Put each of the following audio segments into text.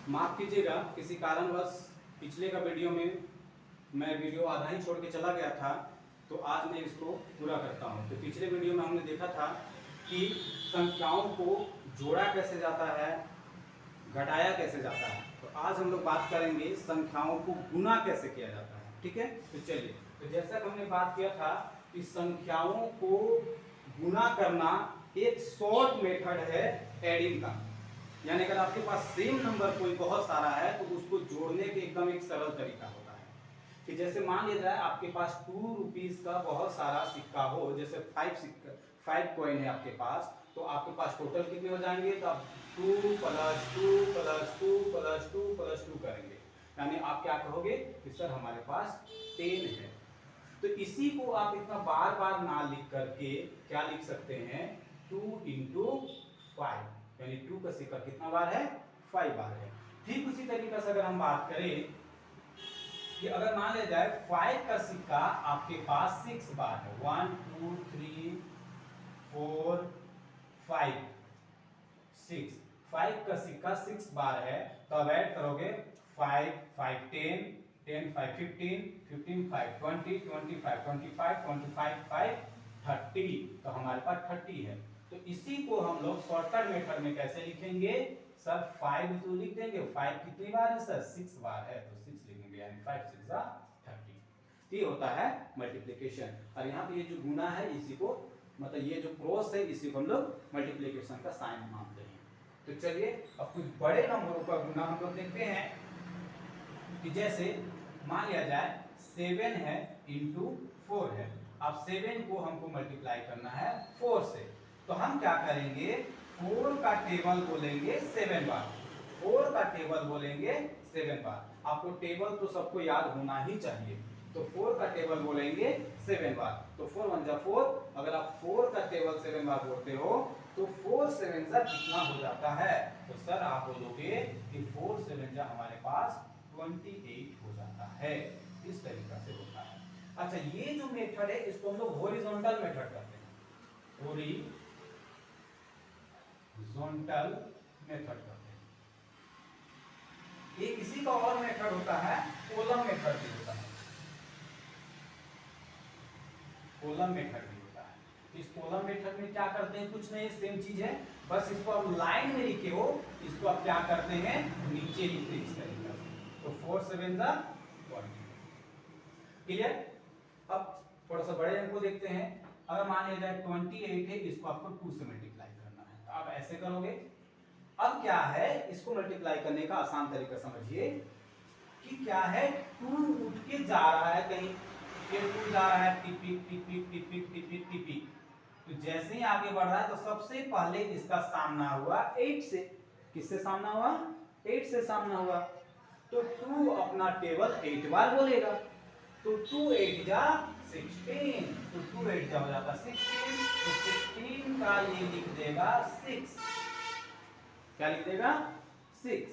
माफ कीजिएगा, किसी कारणवश पिछले का वीडियो में मैं वीडियो आधा ही छोड़ के चला गया था, तो आज मैं इसको पूरा करता हूँ। तो पिछले वीडियो में हमने देखा था कि संख्याओं को जोड़ा कैसे जाता है, घटाया कैसे जाता है। तो आज हम लोग बात करेंगे संख्याओं को गुना कैसे किया जाता है। ठीक है, तो चलिए। तो जैसा कि हमने बात किया था कि संख्याओं को गुना करना एक शॉर्ट मेथड है एडिंग का। यानी अगर आपके पास सेम नंबर कोई बहुत सारा है तो उसको जोड़ने के एकदम एक सरल तरीका होता है कि जैसे मान लिया जाए आपके पास 2 रुपीज का बहुत सारा सिक्का हो, जैसे 5 कॉइन है आपके पास, तो आपके पास टोटल कितने हो जाएंगे? तो आप 2 + 2 + 2 + 2 + 2 करेंगे, यानी आप क्या कहोगे कि सर हमारे पास 10 है। तो इसी को आप इतना बार बार ना लिख करके क्या लिख सकते हैं? 2 × 5, यानी 2 का सिक्का कितना बार है? 5 बार है। ठीक उसी तरीके से अगर हम बात करें कि अगर मान लिया जाए 5 का सिक्का आपके पास 6 बार है, 1 2 3 4 5 6, 5 का सिक्का 6 बार है, तो अब ऐड करोगे 5 5 10 10 5 15 15 5 20 25 25 25 5 30, तो हमारे पास 30 है। तो इसी को हम लोग शॉर्टकट मेथड में कैसे लिखेंगे? सर 5 तो लिख देंगे, 5 कितनी बार है सर? 6 बार है, तो 6 लिखेंगे, यानी 5 6 30। ये होता है मल्टीप्लिकेशन। और यहाँ पे ये जो गुना है इसी को, मतलब ये जो क्रॉस है इसी को हम लोग मल्टीप्लिकेशन का साइन मानते हैं। तो चलिए अब कुछ बड़े नंबरों का गुना हम लोग देखते हैं कि जैसे मान लिया जाए 7 है × 4 है। अब 7 को हमको मल्टीप्लाई करना है 4 से, तो हम क्या करेंगे? 4 का टेबल बोलेंगे 7 बार, 4 का टेबल बोलेंगे 7 बार। आपको टेबल तो सबको याद होना ही चाहिए, तो 4 का टेबल बोलेंगे 7 बार। तो 4 × 1 = 4, अगर आप 4 का टेबल 7 बार बोलते हो तो 4 7 जा कितना हो जाता है? तो सर आप बोलोगे कि 4 7 जा हमारे पास 28 हो जाता है। इस तरीका से होता है। अच्छा, ये जो मेथड है इसको हम लोग हॉरिजॉन्टल मेथड कहते हैं, हॉरिजॉन्टल मेथड कहते हैं। एक इसी का और मेथड होता है कॉलम मेथड भी होता है, कॉलम मेथड भी होता है। इस कॉलम मेथड में क्या करते हैं? कुछ नहीं, सेम चीज है, बस इसको आप लाइन में लिखे हो, इसको आप क्या करते हैं? नीचे लिखते हैं इस तरीके से। तो 4 7 जा 20। क्लियर? अब थोड़ा सा बड़े अंक को देखते हैं। अगर मान लिया जाए 28 है, इसको आपको 2 से मल्टीप्लाई करना है, तो आप ऐसे करोगे। अब क्या है, इसको मल्टीप्लाई करने का आसान तरीका समझिए कि क्या है, 2 उठ के जा रहा है कहीं, ये 2 जा रहा है टिपिक टिपिक टिपिक टिपिक टिपिक, तो जैसे ही आगे बढ़ रहा है तो सबसे पहले इसका सामना हुआ 8 से। किससे सामना हुआ? 8 से सामना हुआ, तो 2 अपना टेबल 8 बार बोलेगा, तो 2 8 जा 16, तो 2 8 जा हो जाता 16, तो 16 का ये लिख देगा 6। क्या लिख देगा? 6।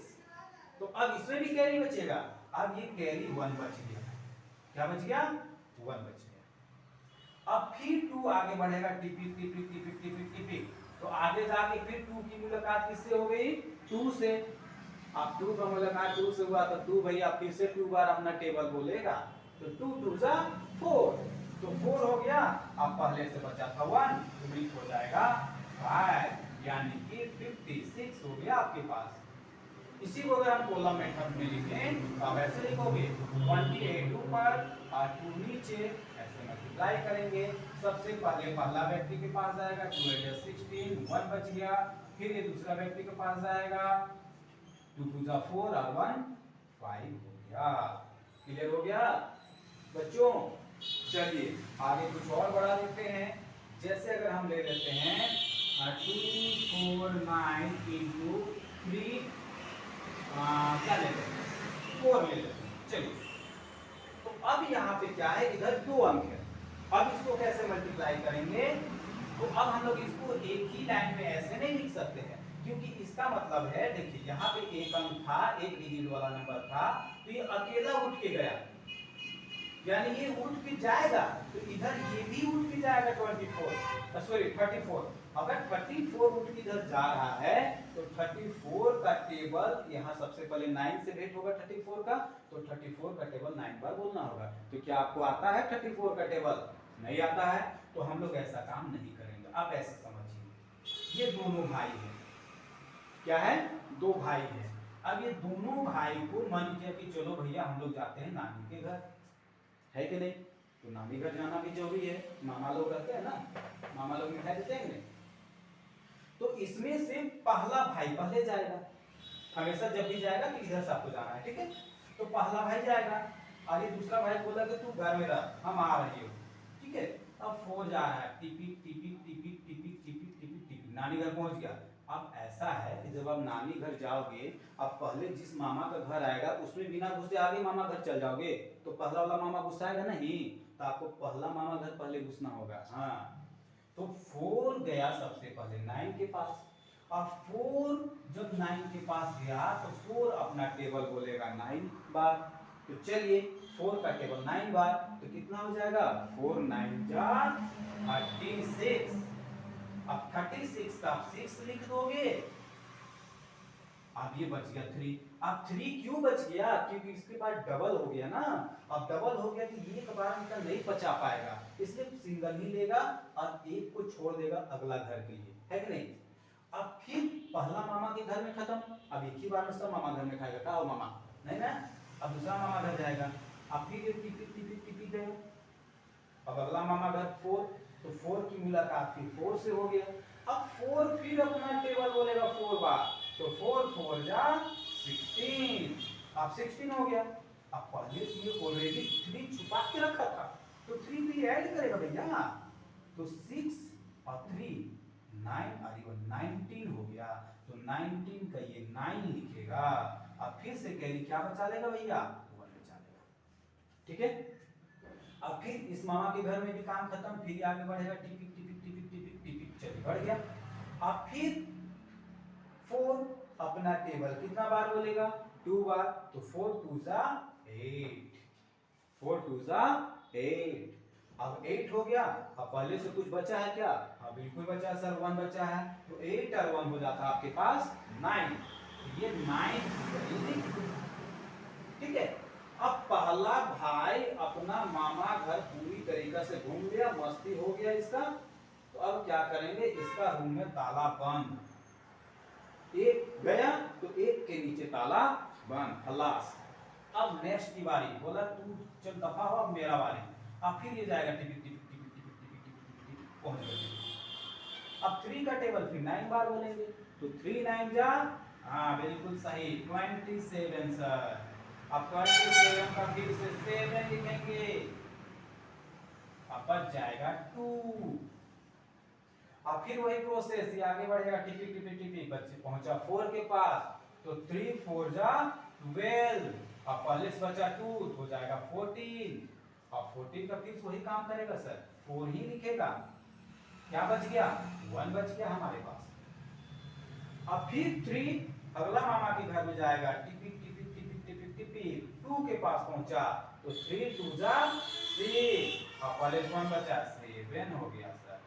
तो अब इसमें भी कैरी बचेगा, अब ये कैरी 1 बच गया। क्या बच गया? 1 बच गया। अब फिर 2 आगे बढ़ेगा टिपिक टिपिक टिपिक टिपिक टिपिक, तो आगे जाके फिर 2 की मुलाकात किससे हो गई? 2 से। अब 2 का मुलाकात 2 से हुआ, तो 2 भैया फिर से 2 बार अपना टेबल बोलेगा, तो 2 2 जा 4, तो 4 हो गया। अब पहले से बचा था 1, तो मिल हो जाएगा 5, यानी कि 56 हो गया आपके पास। इसी को अगर हम कॉलम मेथड में लिखें तो आप ऐसे लिखोगे 28 ऊपर और 2 नीचे, ऐसे मल्टीप्लाई करेंगे। सबसे पहले पहला व्यक्ति के पास जाएगा, 2 8 16, 1 बच गया। फिर ये दूसरा व्यक्ति के पास जाएगा, 2 2 जा 4 और 1 5 हो गया। क्लियर हो गया बच्चों? चलिए आगे कुछ और बढ़ा देते हैं। जैसे अगर हम ले लेते हैं 2 4 9 × 3, क्या लेते हैं? 4 ले लेते हैं। चलिए, तो अब यहाँ पे क्या है, इधर 2 अंक है। अब इसको कैसे मल्टीप्लाई करेंगे? तो अब हम लोग इसको एक ही लाइन में ऐसे नहीं लिख सकते हैं, क्योंकि इसका मतलब है, देखिए यहाँ पे एक अंक था, एक डिजिट वाला नंबर था, तो ये अकेला उठ के गया, यानी ये उठ के जाएगा, तो इधर ये भी उठ के जाएगा 24, सॉरी 34, अगर 34 उठ के इधर जा रहा है तो 34 का टेबल यहाँ सबसे पहले 9 से भेंट होगा 34 का, तो 34 का टेबल 9 बार बोलना होगा। तो क्या आपको आता है 34 का टेबल? नहीं आता है, तो हम लोग ऐसा काम नहीं करेंगे। आप ऐसे समझिए, ये दोनों भाई हैं, क्या है? दो भाई हैं। अब ये दोनों भाई को मन किया कि चलो भैया हम लोग जाते हैं नानी के घर, है कि नहीं? तो नानी घर जाना भी जरूरी है, मामा लोग रहते हैं ना, मामा लोग मिठाई देते हैं नहीं? तो इसमें से पहला भाई पहले जाएगा, हमेशा जब भी जाएगा कि इधर से आपको जाना है, ठीक है? तो पहला भाई जाएगा, और ये दूसरा भाई बोला कि तू घर में रह, हम आ रही हो, ठीक है? अब 4 जा रहा है, टिपिक टिपिक टिपिक टिपिक टिपिक टिपिक टिपिक, नानी घर पहुंच गया। अब ऐसा है कि जब आप नानी घर जाओगे, अब पहले जिस मामा का घर आएगा उसमें बिना घुसे आगे मामा घर चल जाओगे, तो पहला वाला मामा घुसाएगा नहीं, तो आपको पहला मामा घर पहले घुसना होगा। हाँ, तो 4 गया सबसे पहले 9 के पास, और 4 जब 9 के पास गया तो 4 अपना टेबल बोलेगा 9 बार। तो चलिए 4 का टेबल 9 बार, तो कितना हो जाएगा? 4 9 जा 36। अब 36 का 6 लिख दोगे, अब ये बच गया 3। अब 3 क्यों बच गया? क्योंकि इसके बाद डबल हो गया ना। अब डबल हो गया कि एक बार इनका नहीं बचा पाएगा, इसलिए सिंगल ही लेगा और एक को छोड़ देगा अगला घर के लिए, है कि नहीं? अब फिर पहला मामा के घर में खत्म, अब एक ही बार में सब मामा घर में खाएगा, का हो मामा? नहीं ना। अब दूसरा मामा घर जाएगा, अब फिर ये टिपिक टिपिक टिपिक गया, अब अगला मामा घर 4, तो 4 की मुलाकात फिर 4 से हो गया। अब 4 फिर अपना टेबल बोलेगा 4 बार, तो 4 4 जा 16, अब 16 हो गया। अब पहले से ये ऑलरेडी 3 छुपा के रखा था, तो 3 भी ऐड करेगा भैया, तो 6 और 3 9 और ये 19 हो गया, तो 19 का ये 9 लिखेगा। अब फिर से कैरी क्या बचा लेगा भैया? 1 बचा लेगा, ठीक है? अब फिर इस मामा के घर में भी काम खत्म, फिर आगे बढ़ेगा टिपिक टिपिक टिपिक टिपिक टिपिक, चलिए बढ़ गया। अब फिर 4 अपना टेबल कितना बार बोलेगा? 2 बार, तो 4 2 जा 8, 4 2 जा 8। अब 8 हो गया, अब पहले से कुछ बचा है क्या? हाँ बिल्कुल बचा सर, 1 बचा है, तो 8 और 1 हो जाता है आपके पास 9, ये 9, ठीक है? अब पहला भाई अपना मामा घर पूरी तरीका से घूम लिया, मस्ती हो गया इसका, तो अब क्या करेंगे? इसका रूम में ताला बंद, एक गया तो एक के नीचे ताला बंद, खलास। अब नेक्स्ट की बारी, बोला तू चल दफा हो, अब मेरा बारी। अब फिर ये जाएगा टिपिक टिपिक टिपिक टिपिक टिपिक टिपिक टिपिक, पहुंच गए। अब 3 का टेबल फिर 9 बार बोलेंगे, तो 3 9 जा, हाँ बिल्कुल सही 27 सर। अब 27 का फिर से 7 लिखेंगे, अब बच जाएगा 2। अब फिर वही प्रोसेस, ये आगे बढ़ेगा टिपिक टिपिक टिपिक, बच्चे पहुंचा 4 के पास, तो 3 4 जा 12, अब पहले से बचा 2 हो जाएगा 14। अब 14 का फिर वही काम करेगा सर, 4 ही लिखेगा, क्या बच गया? 1 बच गया हमारे पास। अब फिर 3 अगला मामा के घर में जाएगा, टिपिक टिपिक टिपिक टिपिक टिपिक, 2 के पास पहुंचा, तो 3 2 जा 6, अब पहले 1 बचा 7 हो गया सर।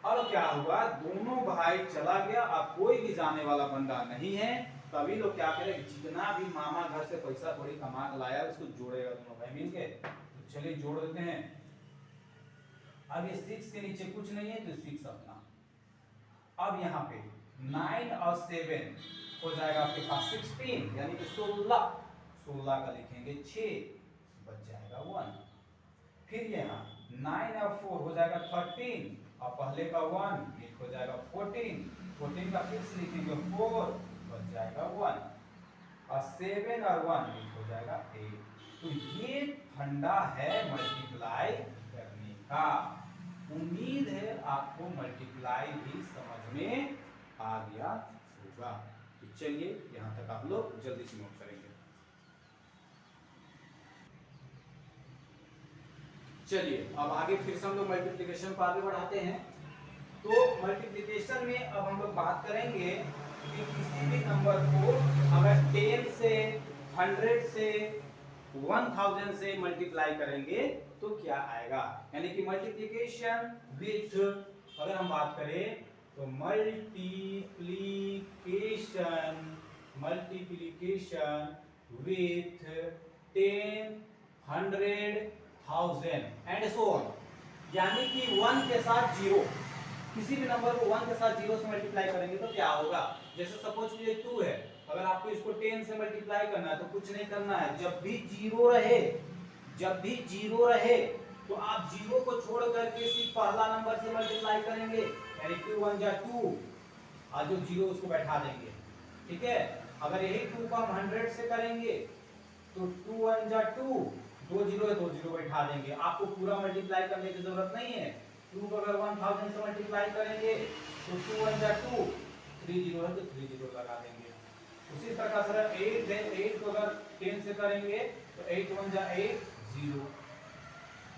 अब क्या हुआ? दोनों भाई चला गया, अब कोई भी जाने वाला बंदा नहीं है, तभी लोग क्या करेंगे? जितना भी मामा घर से पैसा थोड़ी कमा के लाया उसको जोड़ेगा दोनों भाई मिलके, तो चलिए जोड़ देते हैं। अब ये 6 के नीचे कुछ नहीं है, तो 6 अपना। अब यहाँ पे 9 और 7 हो जाएगा आपके पास 16, यानी कि 16 का लिखेंगे 6, बच जाएगा 1। फिर यहाँ 9 और 4 हो जाएगा 13, और पहले का 1 एक हो जाएगा 14 का फिर से लिखेंगे 4, बच जाएगा 1, और 7 और 1 एक हो जाएगा 8। तो ये फंडा है मल्टीप्लाई करने का। उम्मीद है आपको मल्टीप्लाई भी समझ में आ गया होगा। तो चलिए यहाँ तक आप लोग जल्दी से नोट करेंगे। चलिए अब आगे फिर से हम लोग मल्टीप्लिकेशन को आगे बढ़ाते हैं। तो मल्टीप्लिकेशन में अब हम लोग बात करेंगे कि किसी भी नंबर को अगर 10 से 100 से 1000 से मल्टीप्लाई करेंगे तो क्या आएगा, यानी कि मल्टीप्लिकेशन विथ, अगर हम बात करें तो multiplication with 10, 100,000 and so on, यानी कि 1 के साथ 0, किसी भी नंबर को 1 के साथ 0 से मल्टीप्लाई करेंगे तो क्या होगा। जैसे सपोज ये 2 है, अगर आपको इसको 10 से मल्टीप्लाई करना है तो कुछ नहीं करना है, जब भी जीरो रहे तो आप 0 को छोड़ करके सिर्फ पहला नंबर से मल्टीप्लाई करेंगे, यानी 2 1 जा 2 और जो 0 उसको बैठा देंगे। ठीक है, अगर यही 2 को हम 100 से करेंगे तो 2 1 जा 2, 2 0 है 2 0 बैठा देंगे, आपको पूरा मल्टीप्लाई करने की जरूरत नहीं है। 2 को अगर 1000 से मल्टीप्लाई करेंगे तो 2 1 जा 2, 3 0 है तो 3 0 लगा देंगे। उसी प्रकार से 8 को अगर 10 से करेंगे तो 8 1 जा 8 0।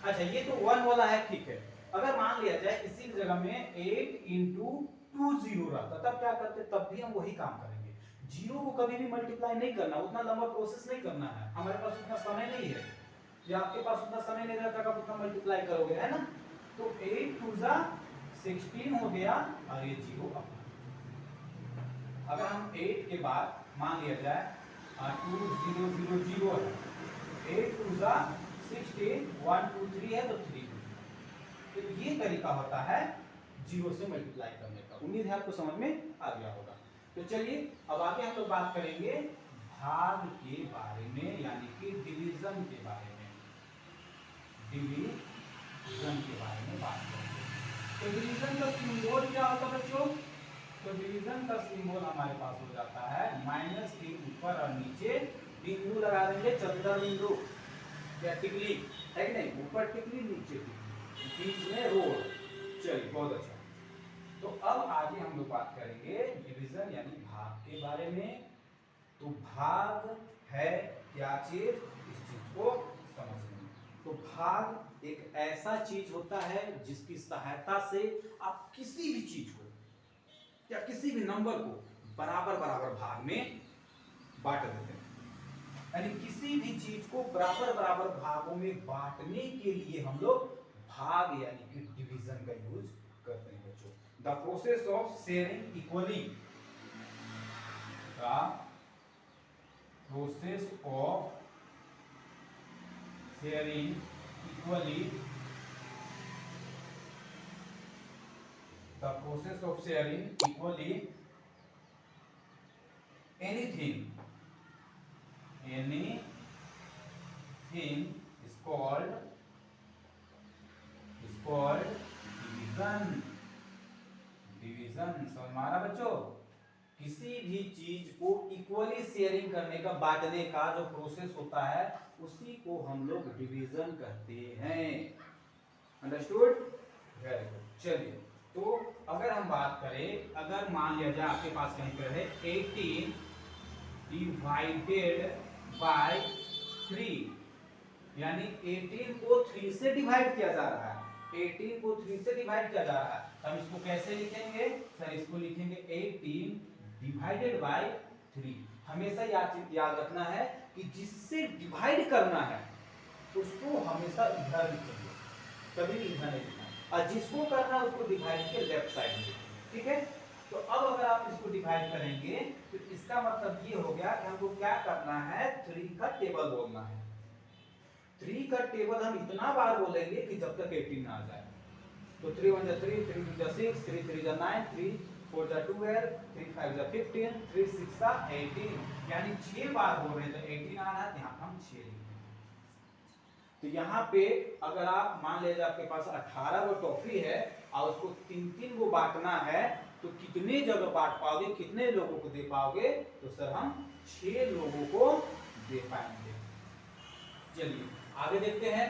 अच्छा, ये तो 1 वाला है, ठीक है। अगर मान लिया जाए इसी जगह में 8 into 2 0 रहता, तब क्या करते, तब भी हम वही काम करेंगे। 0 को कभी भी मल्टीप्लाई नहीं करना, उतना लंबा प्रोसेस नहीं करना है, हमारे पास उतना समय नहीं है, या आपके पास उतना समय नहीं रहता कि आप उतना मल्टीप्लाई करोगे, है ना। तो 8 2 जा 16 हो गया और ये 0 अपना। अगर हम 8 के बाद मान लिया जाए 2 0 0 0 है, 8 2 जा 16, 1 2 3 है तो 3 2। तो ये तरीका होता है 0 से मल्टीप्लाई करने का। उम्मीद है आपको समझ में आ गया होगा। तो चलिए अब आगे हम लोग बात करेंगे भाग के बारे में, यानी कि डिवीजन के बारे में। डिवीजन के बारे में बात करेंगे। तो डिवीजन का सिंबल क्या होता है बच्चों, तो डिवीजन का सिंबल हमारे पास हो जाता है माइनस के ऊपर और नीचे बिंदु लगा देंगे, चतुर्थक बिंदु या टिकली, है कि नहीं, ऊपर टिकली नीचे टिकली, बीच में रोड। चलिए बहुत अच्छा। तो अब आगे हम लोग बात करेंगे डिवीजन यानी भाग के बारे में। तो भाग है क्या चीज, इस चीज को समझिए। तो भाग एक ऐसा चीज होता है जिसकी सहायता से आप किसी भी चीज को या किसी भी नंबर को बराबर बराबर भाग में बांट देते हैं। यानी किसी भी चीज को बराबर बराबर भागों में बांटने के लिए हम लोग भाग यानी कि डिवीजन का यूज करते हैं बच्चों। The process of sharing equally, the process of sharing equally, the process of sharing equally anything is called division. समझ में आ रहा बच्चों, किसी भी चीज को इक्वली शेयरिंग करने का, बांटने का जो प्रोसेस होता है उसी को हम लोग डिवीजन कहते हैं। Understood, very good. चलिए तो अगर हम बात करें, अगर मान लिया जाए आपके पास कहीं पर है 18 डिवाइडेड बाय 3, यानी 18 को 3 से डिवाइड किया जा रहा है, 18 को 3 से डिवाइड किया जा रहा है। हम इसको कैसे लिखेंगे सर, इसको लिखेंगे 18 डिवाइडेड बाय 3। हमेशा याद रखना है कि जिससे डिवाइड करना है उसको हमेशा इधर लिखेंगे, कभी इधर नहीं लिखना, और जिसको करना है उसको डिवाइड के लेफ्ट साइड में। ठीक है, तो अब अगर आप इसको डिवाइड करेंगे तो इसका मतलब ये हो गया कि हमको क्या करना है, 3 का टेबल बोलना है। 3 का टेबल हम इतना बार बोलेंगे कि जब तक 18 ना आ जाए। तो 3 1 जा 3, 3 2 जा 6, 3 3 जा 9, 3 4 जा 12, 3 5 जा 15, 3 6 जा 18, यानी 6 बार बोल रहे हैं तो 18 आ रहा है, यहाँ हम 6 लिखेंगे। तो यहाँ पे अगर आप मान लीजिए आपके पास 18 वो टॉफी है और उसको 3-3 को बांटना है, तो कितने जगह बांट पाओगे, कितने लोगों को दे पाओगे, तो सर हम 6 लोगों को दे पाएंगे। चलिए आगे देखते हैं।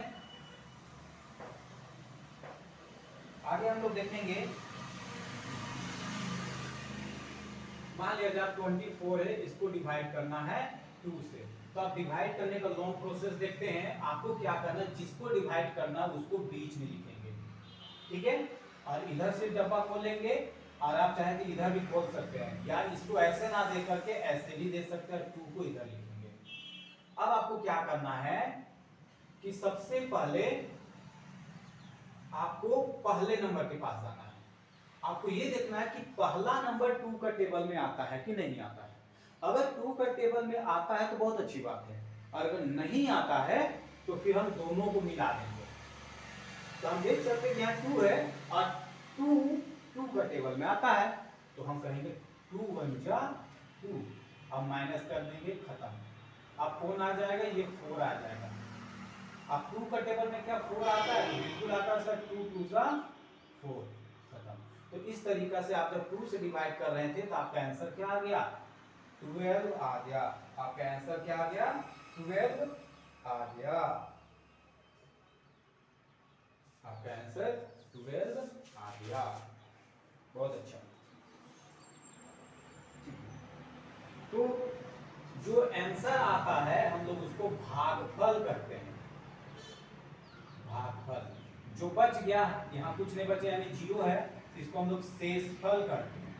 आगे हम लोग देखेंगे, मान लिया जाए 24 है, इसको डिवाइड करना है 2 से, तो आप डिवाइड करने का लॉन्ग प्रोसेस देखते हैं। आपको क्या करना है, जिसको डिवाइड करना उसको बीच में लिखेंगे, ठीक है, और इधर से डब्बा खोलेंगे, और आप चाहे तो इधर भी खोल सकते हैं, या इसको ऐसे ना दे करके ऐसे भी दे सकते हैं, 2 को इधर लिखेंगे। अब आपको क्या करना है कि सबसे पहले आपको पहले नंबर के पास जाना है, आपको ये देखना है कि पहला नंबर 2 का टेबल में आता है कि नहीं आता है। अगर 2 का टेबल में आता है तो बहुत अच्छी बात है, और अगर नहीं आता है तो फिर हम दोनों को मिला देंगे। तो हम देख सकते हैं कि यहाँ 2 है और 2 का टेबल में आता है, तो हम कहेंगे 2 1 जा 2। अब माइनस कर देंगे, खत्म। अब कौन आ जाएगा, ये 4 आ जाएगा। अब 2 का टेबल में क्या 4 आता है, बिल्कुल आता है सर, 2 2 जा 4, खत्म। तो इस तरीका से आप जब 2 से डिवाइड कर रहे थे तो आपका आंसर क्या आ गया, 12 आ गया। आपका आंसर क्या आ गया, 12 आ गया। आपका आंसर 12 आ गया। बहुत अच्छा। तो जो आंसर आता है हम लोग उसको भागफल करते हैं। भागफल जो बच गया, यहाँ कुछ नहीं बचे यानी 0 है, इसको हम लोग शेषफल करते हैं।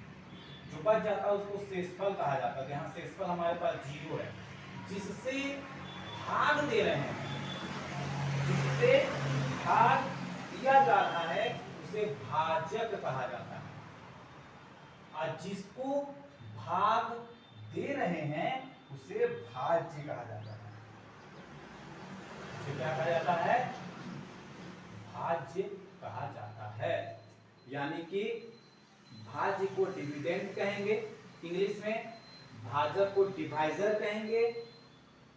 जो बच जाता है उसको शेषफल कहा जाता है। यहाँ शेषफल हमारे पास 0 है, जिससे भाग दे रहे हैं, जिससे भाग दिया जा रहा है उसे भाजक कहा जाता है, और जिसको भाग दे रहे हैं उसे भाज्य कहा जाता है। उसे क्या कहा जाता है, भाज्य कहा जाता है। यानी कि भाज्य को डिविडेंड कहेंगे इंग्लिश में, भाजक को डिवाइजर कहेंगे,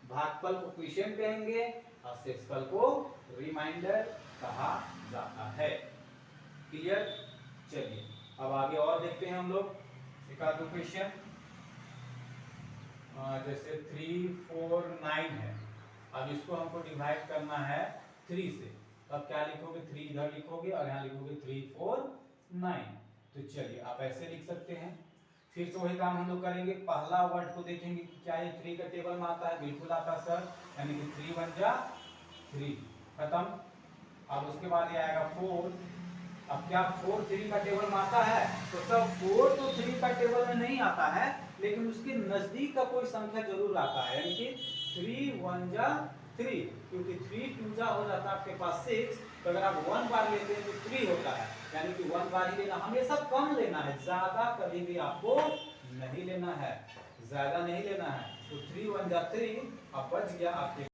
भागफल को क्वोशिएंट कहेंगे, और शेषफल को रिमाइंडर कहा जाता है। क्लियर। चलिए अब आगे और देखते हैं हम लोग एक आध क्वेश्चन। जैसे 3 4 9 है, अब इसको हमको डिवाइड करना है 3 से। तब क्या लिखोगे, 3 इधर लिखोगे और यहाँ लिखोगे 3 4 9। तो चलिए आप ऐसे लिख सकते हैं। फिर से वही काम हम लोग करेंगे, पहला वर्ड को देखेंगे कि क्या ये 3 का टेबल में आता है, बिल्कुल आता है सर, यानी कि 3 1 जा 3, खत्म। अब उसके बाद ये आएगा 4। अब क्या 4 3 का टेबल में आता है, तो सब 4 तो 3 का टेबल में नहीं आता है, लेकिन उसके नजदीक का कोई संख्या जरूर आता है, यानी कि 3 1 जा 3, क्योंकि 3 2 जा हो जाता है आपके पास 6। तो अगर आप 1 बार लेते हैं तो 3 होता है, यानी कि 1 बार ही लेना, हमेशा कम लेना है, ज्यादा कभी भी आपको नहीं लेना है, ज्यादा नहीं लेना है। तो 3 1 जा 3, अब बच गया आपके